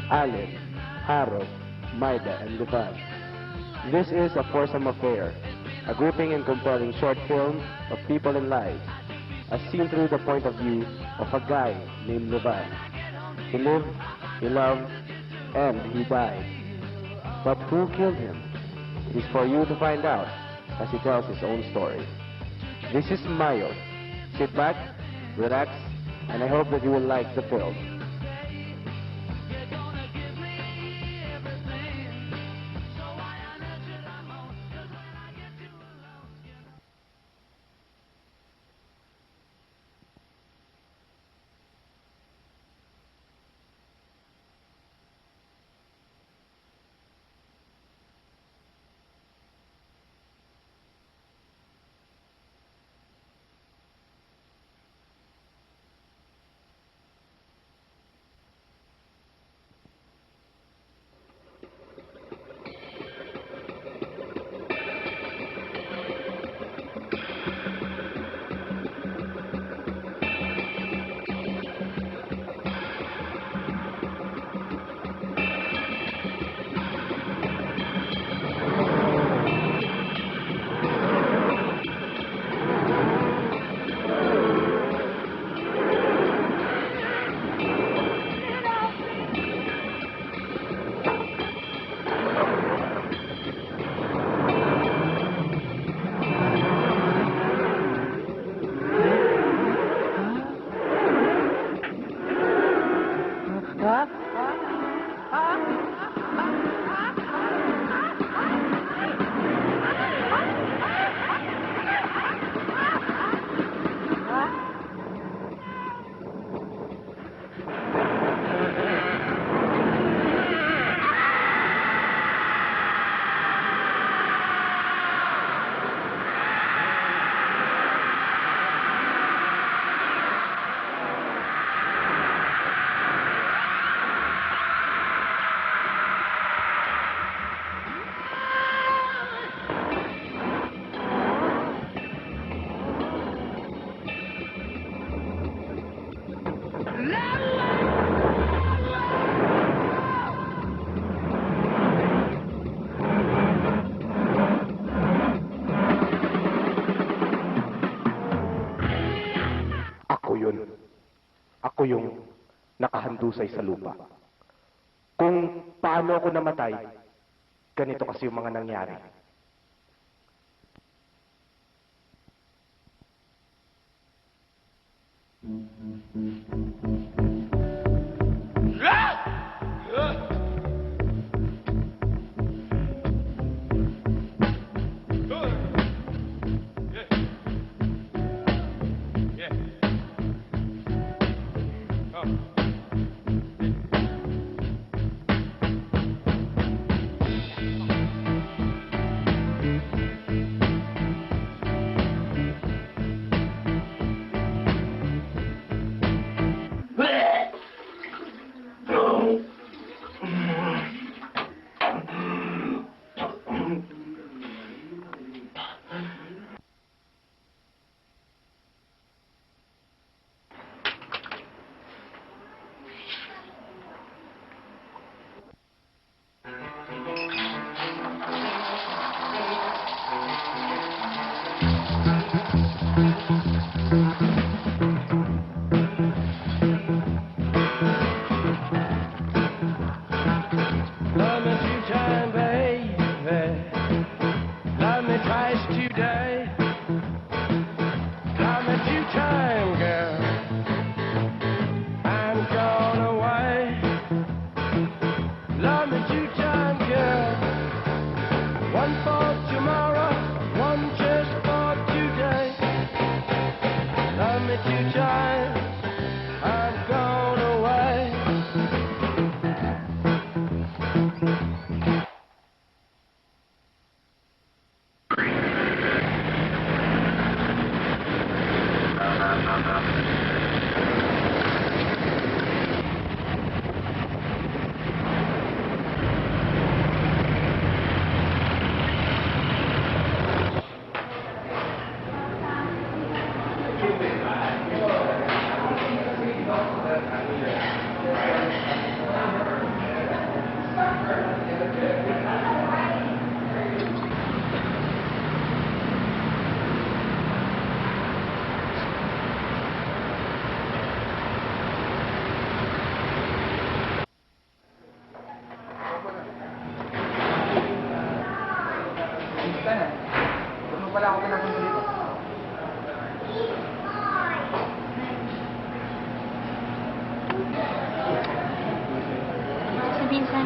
Allen, Harold, Maida, and Levan. This is A Foursome Affair, a gripping and compelling short film of people and lives, as seen through the point of view of a guy named Levan. He lived, he loved, and he died. But who killed him? It is for you to find out as he tells his own story. This is Mayo. Sit back, relax, and I hope that you will like the film. Ako yung nakahandusay sa lupa. Kung paano ako namatay, ganito kasi yung mga nangyari.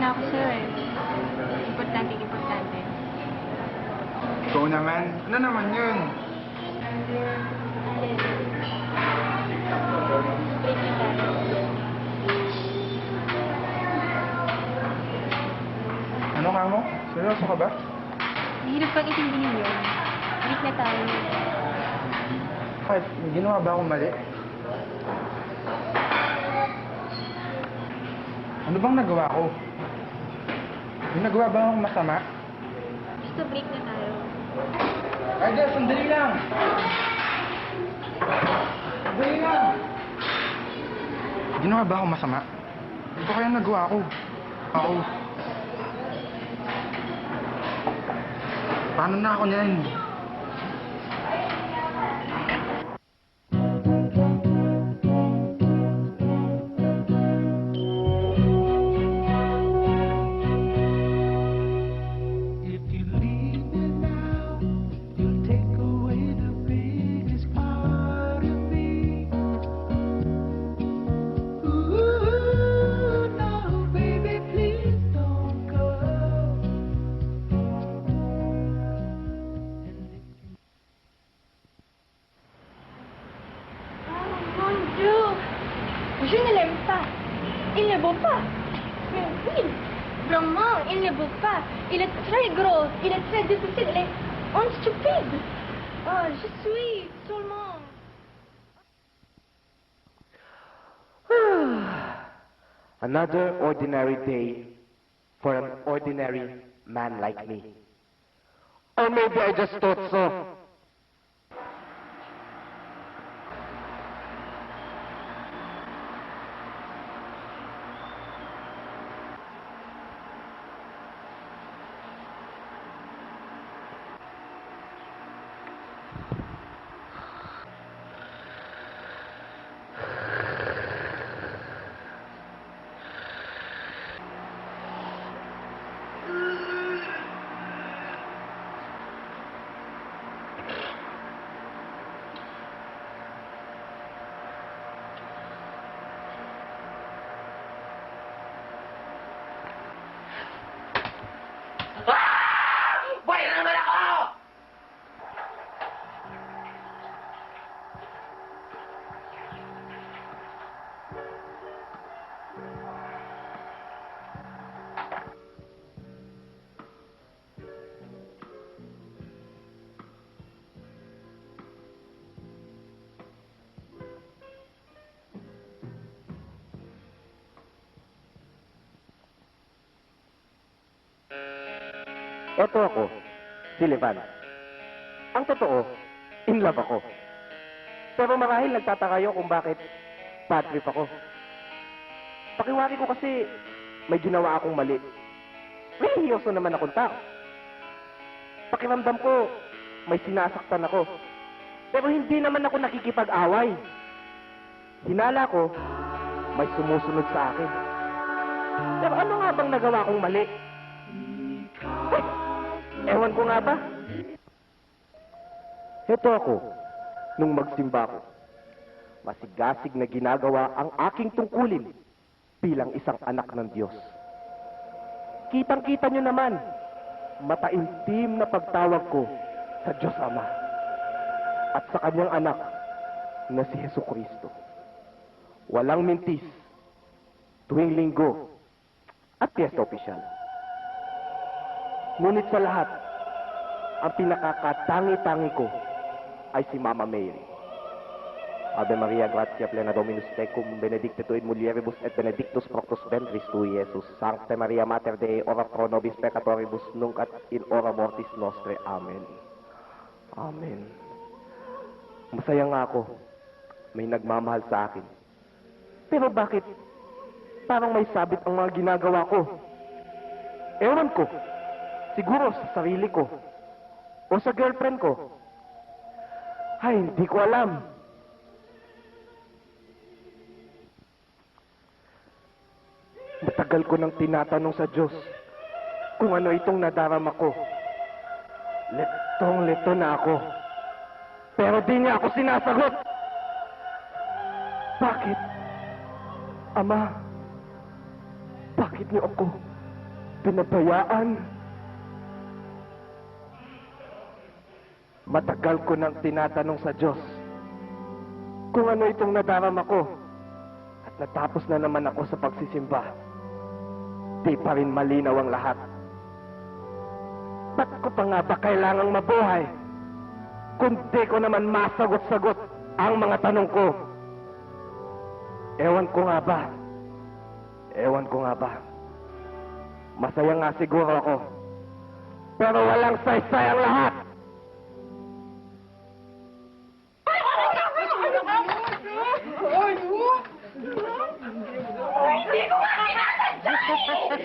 na ako sa'yo eh. Importante. Ikaw naman. Ano naman yun? Ano ka mo? Seryoso ka ba? Mahirap pang itindihin yun. Break na tayo. Kahit ginawa ba akong mali? Ano bang nagawa ko? May nagawa ba akong masama? Gusto break na tayo. Ryder, sandali lang! Sandali lang! Ginawa ba akong masama? Ito kaya nagawa ko. Paano na ako niyan? Je ne l'aime pas. Il ne vaut pas. Mais oui, vraiment, il ne vaut pas. Il est très gros, il est très difficile, il est stupide. Oh, je suis seulement... Another ordinary day for an ordinary man like me. Or maybe I just thought so. Ito ako, si Levan. Ang totoo, in love ako. Pero marahil nagtataka kayo kung bakit bad trip ako. Pakiwari ko kasi may ginawa akong mali. Religyoso naman akong tao. Pakiramdam ko, may sinasaktan ako. Pero hindi naman ako nakikipag-away. Hinala ko, may sumusunod sa akin. Pero ano nga bang nagawa kong mali? Ewan ko nga ba? Heto ako, nung magsimba ko. Masigasig na ginagawa ang aking tungkulin bilang isang anak ng Diyos. Kitang-kita nyo naman, mataimtim na pagtawag ko sa Diyos Ama at sa kanyang anak na si Hesus Kristo. Walang mintis, tuwing linggo at piyesta opisyal. Ngunit sa lahat, ang pinakakatangi-tangi ko ay si Mama Mary. Ave Maria, gratia plena Dominus tecum, benedicta tu in mulieribus et benedictus fructus ventris tui, Iesus. Sancta Maria Mater Dei, ora pro nobis peccatoribus, nunc et in hora mortis nostre. Amen. Amen. Masaya nga ako. May nagmamahal sa akin. Pero bakit parang may sabit ang mga ginagawa ko? Ewan ko. Siguro sa sarili ko. O sa girlfriend ko. Ay, hindi ko alam. Matagal ko nang tinatanong sa Diyos kung ano itong nadarama ko. Letong-leto na ako. Pero di niya ako sinasagot. Bakit? Ama, bakit niyo ako Pinabayaan. Matagal ko nang tinatanong sa Diyos kung ano itong nadarama ko. At natapos na naman ako sa pagsisimba. Di pa rin malinaw ang lahat. Ba't ko pa nga ba kailangang mabuhay kung di ko naman masagot-sagot ang mga tanong ko? Ewan ko nga ba? Ewan ko nga ba? Masaya nga siguro ako. Pero walang saysay ang lahat. Hindi ko makakasal sa'yo!